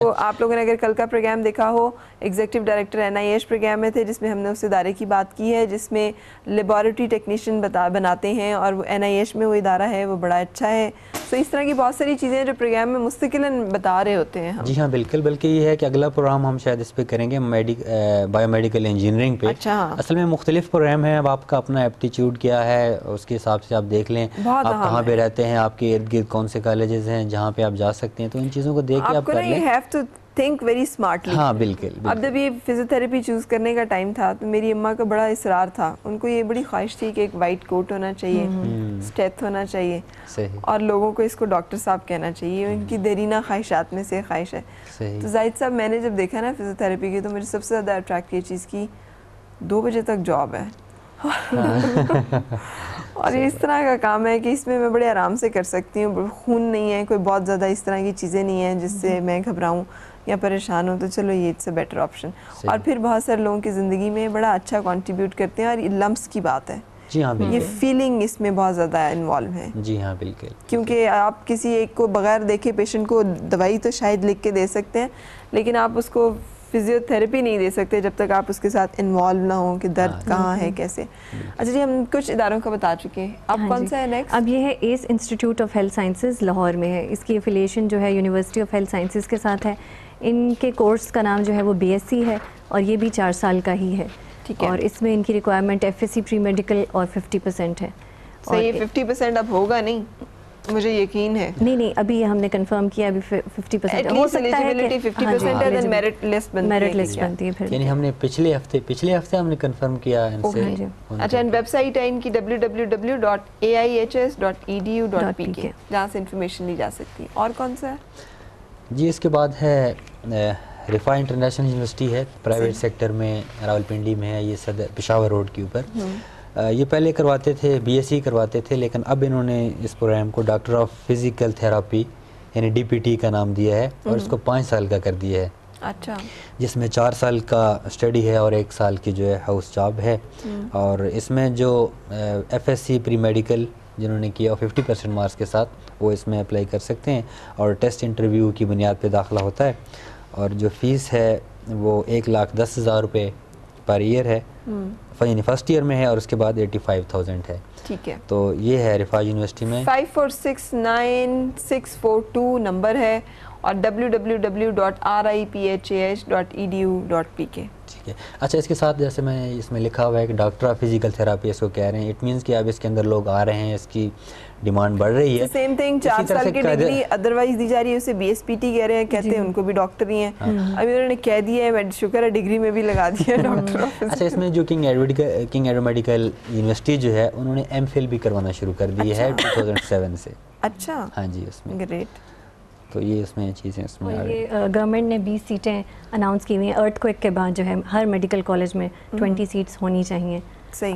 تو آپ لوگوں نے اگر کل کا پروگرام دیکھا ہو، ایگزیکٹو ڈائریکٹر NIH پروگرام میں تھے، جس میں ہم نے اس ادارے کی بات کی ہے جس میں لیبارٹری ٹیکنیشین بناتے ہیں، اور وہ NIH میں وہ ادارہ ہے، وہ بڑا اچھا ہے. تو اس طرح کی بہت ساری چیزیں جو پروگرام میں مستقلاً بتا رہے ہوتے ہیں ہم. جی ہاں بالکل، بلکہ یہ ہے کہ اگلا پروگرام ہم شاید اس پہ کریں گے بایو میڈیکل انجینئرنگ پہ. اچھا ہاں، اصل میں مختلف پروگرام ہیں. اب آپ کا اپنا ایپٹیچیوڈ کیا ہے اس کے حساب سے آپ دیکھ لیں، بہت آپ اہم کہاں پہ ہے. رہتے ہیں، آپ کے ارد گرد کون سے کالجز ہیں جہاں پہ آپ جا سکتے ہیں، تو ان چیزوں کو دیکھ کے آپ کو کر نا لیں. You have to think very smartly. ہاں بالکل اب بالکل. جب یہ فزیوتھیراپی چوز کرنے کا ٹائم تھا تو میری اماں کا بڑا اصرار تھا، ان کو یہ بڑی خواہش تھی کہ ایک وائٹ کوٹ ہونا چاہیے، اسٹیتھ ہونا چاہیے، صحیح. اور لوگوں کو اس کو ڈاکٹر صاحب کہنا چاہیے. ان کی دیرینہ خواہشات میں سے خواہش ہے. صحیح. تو زاہد صاحب میں نے جب دیکھا نا فزیوتھیراپی کی، تو مجھے سب سے زیادہ اٹریکٹ یہ چیز کی 2 بجے تک جاب ہے اور یہ اس طرح کا کام ہے کہ اس میں بڑے آرام سے کر سکتی ہوں. خون نہیں ہے، کوئی بہت زیادہ اس طرح کی چیزیں نہیں ہیں جس سے میں گھبراؤں یا پریشان ہوں، تو چلو یہ اٹس اے بیٹر آپشن. اور پھر بہت سارے لوگوں کی زندگی میں بڑا اچھا کنٹریبیوٹ کرتے ہیں، اور یہ لمپس کی بات ہے. جی ہاں بالکل. یہ فیلنگ اس میں بہت زیادہ انوالو ہے. جی ہاں بالکل. کیونکہ آپ کسی ایک کو بغیر دیکھے پیشنٹ کو دوائی تو شاید لکھ کے دے سکتے ہیں، لیکن آپ اس کو فزیو تھراپی نہیں دے سکتے جب تک آپ اس کے ساتھ انوالو نہ ہوں کہ درد کہاں ہے کیسے. اچھا جی، ہم کچھ اداروں کا بتا چکے ہیں، اب کون سا ہے نیکسٹ؟ اب یہ ہے S institute of health sciences Lahore میں ہے. اس کی افیلیشن جو ہے یونیورسٹی آف ہیلتھ سائنسز کے ساتھ ہے. ان کے کورس کا نام جو ہے وہ BSc ہے، اور یہ بھی 4 سال کا ہی ہے. اور اس میں ان کی ریکوائرمنٹ FSc پری میڈیکل اور 50% ہے. صحیح، 50% اب ہوگا نہیں، مجھے یقین ہے. نہیں ابھی ہم نے کنفرم کیا، ابھی 50% ہو سکتا ہے کہ 50% ہے، then merit list بنتی ہے. پھر یعنی ہم نے پچھلے ہفتے ہم نے کنفرم کیا ان سے. اچھا، ویب سائٹ ہے ان کی www.aihs.edu.pk، جہاں سے انفارمیشن لی جا سکتی ہے. اور کون سا ہے؟ جی اس کے بعد ہے رفاع انٹرنیشنل یونیورسٹی ہے، پرائیویٹ سیکٹر میں، راولپنڈی میں ہے. یہ صدر پشاور روڈ کے اوپر. یہ پہلے کرواتے تھے BSc کرواتے تھے، لیکن اب انہوں نے اس پروگرام کو ڈاکٹر آف فزیکل تھراپی یعنی DPT کا نام دیا ہے، اور اس کو 5 سال کا کر دیا ہے. اچھا، جس میں 4 سال کا اسٹڈی ہے اور 1 سال کی جو ہے ہاؤس جاب ہے. اور اس میں جو FSc پری میڈیکل جنہوں نے کیا 50% مارکس کے ساتھ وہ اس میں اپلائی کر سکتے ہیں، اور ٹیسٹ انٹرویو کی بنیاد پہ داخلہ ہوتا ہے. اور جو فیس ہے وہ 1,10,000 روپے پر ایئر ہے، یعنی فرسٹ ایئر میں ہے، اور اس کے بعد 85,000 ہے. ٹھیک ہے. تو یہ ہے رفاع یونیورسٹی میں. 5469-642 نمبر ہے، اور www.riphas.edu.pk. ٹھیک ہے. اچھا، اس کے ساتھ جیسے میں اس میں لکھا ہوا ہے کہ ڈاکٹر آف فزیکل تھراپی اس کو کہہ رہے ہیں، اٹ مینس کہ اب اس کے اندر لوگ آ رہے ہیں، اس کی ڈیمانڈ بڑھ رہی ہے. سیم تھنگ 4 سال کی ڈگری ادروائز دی جا رہی ہے، اسے BSPT کہہ رہے ہیں، کہتے ہیں ان کو بھی ڈاکٹر ہی ہیں. ابھی انہوں نے کہہ دیا ہے، شکر ہے ڈگری میں بھی لگا دیا ہے ڈاکٹر. اچھا، اس میں جو کنگ ایڈورڈ میڈیکل یونیورسٹی جو ہے انہوں نے MPhil بھی کروانا شروع کر دی ہے 2007 سے. اچھا، ہاں جی، اس میں گریٹ. تو یہ اس میں چیزیں اس میں یہ گورنمنٹ نے 20 سیٹیں اناؤنس کی ہوئی ہیں. ارتھ کوئک کے بعد جو ہے ہر میڈیکل کالج میں 20 سیٹس ہونی چاہیے.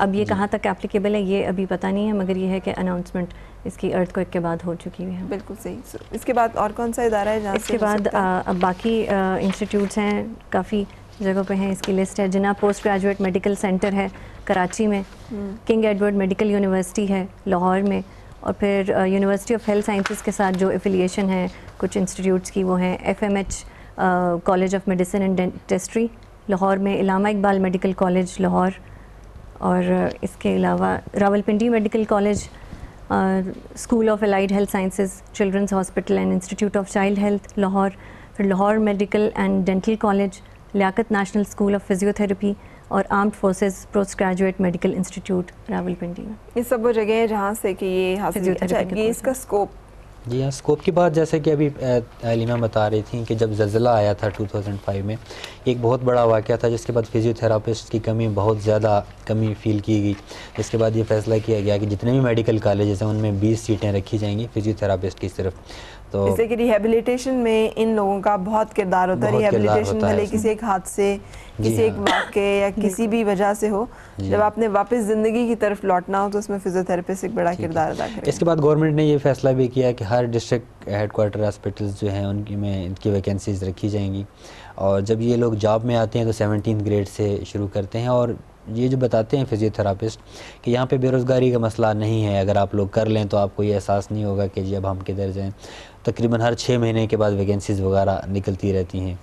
اب یہ کہاں تک اپلیکیبل ہے یہ ابھی پتہ نہیں ہے، مگر یہ ہے کہ اناؤنسمنٹ اس کی ارتھ کوئک کے بعد ہو چکی ہوئی ہے. بالکل صحیح. اس کے بعد اور کون سا ادارہ ہے جہاں اس کے بعد اب باقی انسٹیٹیوٹس ہیں، کافی جگہوں پہ ہیں. اس کی لسٹ ہے. جناح پوسٹ گریجویٹ میڈیکل سینٹر ہے کراچی میں، کنگ ایڈورڈ میڈیکل یونیورسٹی ہے لاہور میں، اور پھر یونیورسٹی آف ہیلتھ سائنسز کے ساتھ جو افیلیشن ہے کچھ انسٹیٹیوٹس کی وہ ہیں FMH college of medicine and dentistry Lahore میں، علامہ اقبال میڈیکل کالج لاہور، اور اس کے علاوہ Rawalpindi medical college, school of allied health sciences, children's hospital and institute of child health Lahore, پھر Lahore medical and dental college, Liaquat national school of physiotherapy, اور armed forces post graduate medical institute Rawalpindi میں. یہ سب وہ جگہ ہیں جہاں سے کہ یہ حاصل. اچھا، یہ اس کا اسکوپ. جی ہاں، اسکوپ کی بات جیسے کہ ابھی علیمہ بتا رہی تھیں کہ جب زلزلہ آیا تھا 2005 میں، ایک بہت بڑا واقعہ تھا جس کے بعد فزیو تھراپسٹ کی بہت زیادہ کمی فیل کی گئی. اس کے بعد یہ فیصلہ کیا گیا کہ جتنے بھی میڈیکل کالجز ہیں ان میں 20 سیٹیں رکھی جائیں گی فزیو تھراپسٹ کی صرف. تو جیسے کہ ریہیبلیٹیشن میں ان لوگوں کا بہت کردار ہوتا ہے. ریہیبلیٹیشن بھلے کسی ایک حادثے، کسی ایک واقعے یا کسی بھی وجہ سے ہو، جب آپ نے واپس زندگی کی طرف لوٹنا ہو تو اس میں فزیو تھراپسٹ ایک بڑا کردار ادا کرے. اس کے بعد گورنمنٹ نے یہ فیصلہ بھی کیا کہ ہر ڈسٹرکٹ ہیڈ کوارٹر ہاسپٹلز جو ہیں ان کی ویکینسیز رکھی جائیں گی. اور جب یہ لوگ جاب میں آتے ہیں تو 17 گریڈ سے شروع کرتے ہیں. اور یہ جو بتاتے ہیں فزیو تھراپسٹ کہ یہاں پہ بے روزگاری کا مسئلہ نہیں ہے، اگر آپ لوگ کر لیں تو آپ کو یہ احساس نہیں ہوگا کہ جی اب ہم کدھر جائیں. تقریباً ہر 6 مہینے کے بعد ویکینسیز وغیرہ نکلتی رہتی ہیں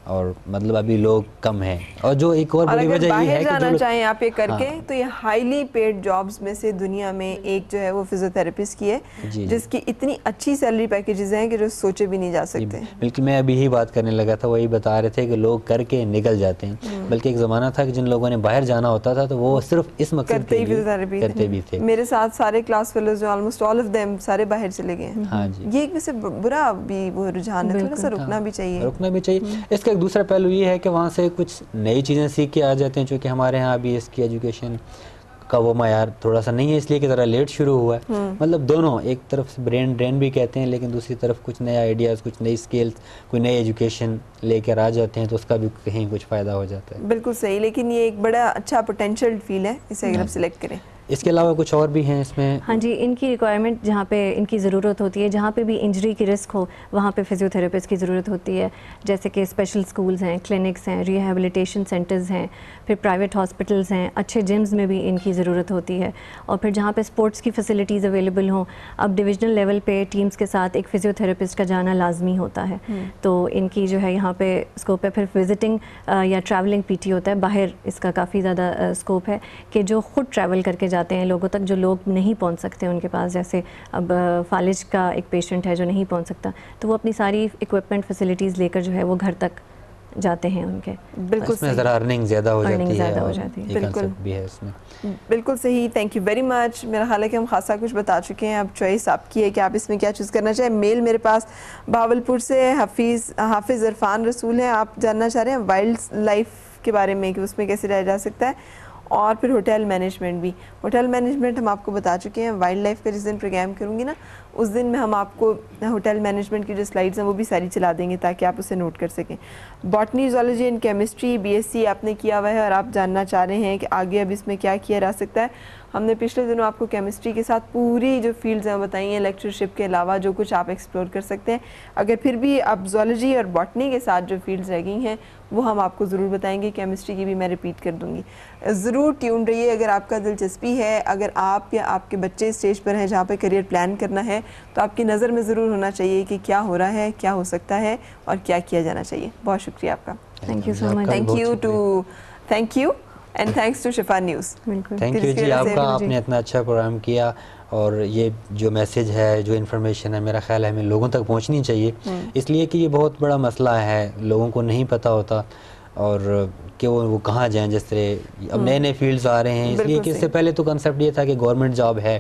اور مطلب ابھی لوگ کم ہیں. اور جو ایک اور بڑی وجہ یہ ہے کہ جانا چاہیں آپ یہ کر کے تو یہ ہائیلی پیڈ جابز میں سے دنیا میں ایک جو ہے وہ فزیوتھراپسٹ کی ہے جس کی اتنی اچھی سیلری پیکیجز ہیں کہ جو سوچے بھی نہیں جا سکتے. بلکہ میں ابھی ہی بات کرنے لگا تھا, وہی بتا رہے تھے کہ لوگ کر کے نکل جاتے ہیں, بلکہ ایک زمانہ تھا کہ جن لوگوں نے باہر جانا ہوتا تھا تو وہ صرف اس مقصد کے لیے کرتے بھی تھے. میرے ساتھ سارے کلاس فیلوز جو آلموسٹ آل آف دیم سارے باہر چلے گئے ہیں. یہ ایک ویسے برا بھی وہ رجحان ہے, تھوڑا سا رکنا بھی چاہیے. اس کا ایک دوسرا پہلو یہ ہے کہ وہاں سے کچھ نئی چیزیں سیکھ کے آ جاتے ہیں, چونکہ ہمارے ہاں ابھی اس کی ایجوکیشن کا وہ معیار تھوڑا سا نہیں ہے, اس لیے کہ ذرا لیٹ شروع ہوا ہے. مطلب دونوں, ایک طرف سے برین ڈرین بھی کہتے ہیں لیکن دوسری طرف کچھ نئے آئیڈیاز, کچھ نئی اسکلز, کوئی نئی ایجوکیشن لے کر آ جاتے ہیں تو اس کا بھی کہیں کچھ فائدہ ہو جاتا ہے. بالکل صحیح, لیکن یہ ایک بڑا اچھا پوٹینشیل فیل ہے, اسے اگر آپ سلیکٹ کریں. اس کے علاوہ کچھ اور بھی ہیں اس میں؟ ہاں جی, ان کی ریکوائرمنٹ جہاں پہ ان کی ضرورت ہوتی ہے, جہاں پہ بھی انجری کی رسک ہو وہاں پہ فزیوتھراپسٹ کی ضرورت ہوتی ہے. جیسے کہ اسپیشل اسکولز ہیں, کلینکس ہیں, ریہیبلیٹیشن سینٹرز ہیں, پھر پرائیویٹ ہاسپٹلز ہیں, اچھے جمز میں بھی ان کی ضرورت ہوتی ہے. اور پھر جہاں پہ اسپورٹس کی فیسلٹیز اویلیبل ہوں, اب ڈویژنل لیول پہ ٹیمز کے ساتھ ایک فزیوتھراپسٹ کا جانا لازمی ہوتا ہے. تو ان کی جو ہے یہاں پہ اسکوپ ہے. پھر وزٹنگ یا ٹریولنگ پی ٹی ہوتا ہے باہر, اس کا کافی زیادہ اسکوپ ہے کہ جو خود ٹریول کر کے جاتے ہیں لوگوں تک جو لوگ نہیں پہنچ سکتے ان کے پاس. جیسے اب فالج کا ایک پیشنٹ ہے جو نہیں پہنچ سکتا, تو وہ اپنی ساری اکوپمنٹ فیسلٹیز لے کر جو ہے وہ گھر تک جاتے ہیں ان کے. بالکل اس میں ذرا ارننگ زیادہ ہو جاتی ہے, بالکل کنسپٹ بھی ہے اس میں. بالکل صحیح, تھینک یو ویری مچ. میرا خیال ہے کہ ہم خاصا کچھ بتا چکے ہیں, اب چوائس آپ کی ہے کہ آپ اس میں کیا چوز کرنا چاہیں. میل میرے پاس بہاولپور سے حافظ عرفان رسول ہیں, آپ جاننا چاہ رہے ہیں وائلڈ لائف کے بارے میں کہ اس میں کیسے رہا جا سکتا ہے, اور پھر ہوٹل مینجمنٹ بھی. ہوٹل مینجمنٹ ہم آپ کو بتا چکے ہیں. وائلڈ لائف کا جس دن پروگرام کروں گی نا, اس دن میں ہم آپ کو ہوٹل مینجمنٹ کی جو سلائڈز ہیں وہ بھی ساری چلا دیں گے تاکہ آپ اسے نوٹ کر سکیں. Botany, zoology and chemistry BSc آپ نے کیا ہوا ہے اور آپ جاننا چاہ رہے ہیں کہ آگے اب اس میں کیا کیا جا سکتا ہے. ہم نے پچھلے دنوں آپ کو کیمسٹری کے ساتھ پوری جو فیلڈز ہیں بتائی ہیں, لیکچرشپ کے علاوہ جو کچھ آپ ایکسپلور کر سکتے ہیں. اگر پھر بھی اب زولوجی اور باٹنی کے ساتھ جو فیلڈز رہ گئی ہیں وہ ہم آپ کو ضرور بتائیں گے. کیمسٹری کی بھی میں ریپیٹ کر دوں گی. ضرور ٹیون رہیے اگر آپ کا دلچسپی ہے, اگر آپ یا آپ کے بچے اسٹیج پر ہیں جہاں پہ کریئر پلان کرنا ہے تو آپ کی نظر میں ضرور ہونا چاہیے کہ کیا ہو رہا ہے, کیا ہو سکتا ہے اور کیا کیا جانا چاہیے. بہت شکریہ آپ کا. Thank you so much. Thank you and thanks to Shifa News. Thank you ji آپ کا, آپ نے اتنا اچھا پروگرام کیا, اور یہ جو میسیج ہے, جو انفارمیشن ہے, میرا خیال ہے ہمیں لوگوں تک پہنچنی چاہیے, اس لیے کہ یہ بہت بڑا مسئلہ ہے, لوگوں کو نہیں پتہ ہوتا اور کہ وہ کہاں جائیں. جس طرح اب نئے فیلڈز آ رہے ہیں, اس لیے کہ اس سے پہلے تو کنسیپٹ یہ تھا کہ گورنمنٹ جاب ہے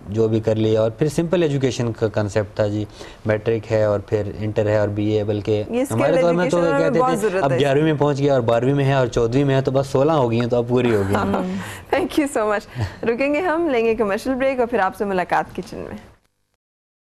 جو بھی کر لیا, اور پھر سمپل ایجوکیشن کا کنسیپٹ تھا جی, میٹرک ہے اور پھر انٹر ہے اور BA. بلکہ ہمارے دور میں تو کہتے تھے اب 11ویں میں پہنچ گیا اور 12ویں میں ہے اور 14ویں میں ہے تو بس 16 ہو گئی ہیں تو اب پوری ہو گئی. تھینک یو سو مچ. رکیں گے, ہم لیں گے کمرشل بریک اور پھر آپ سے ملاقات کچن میں.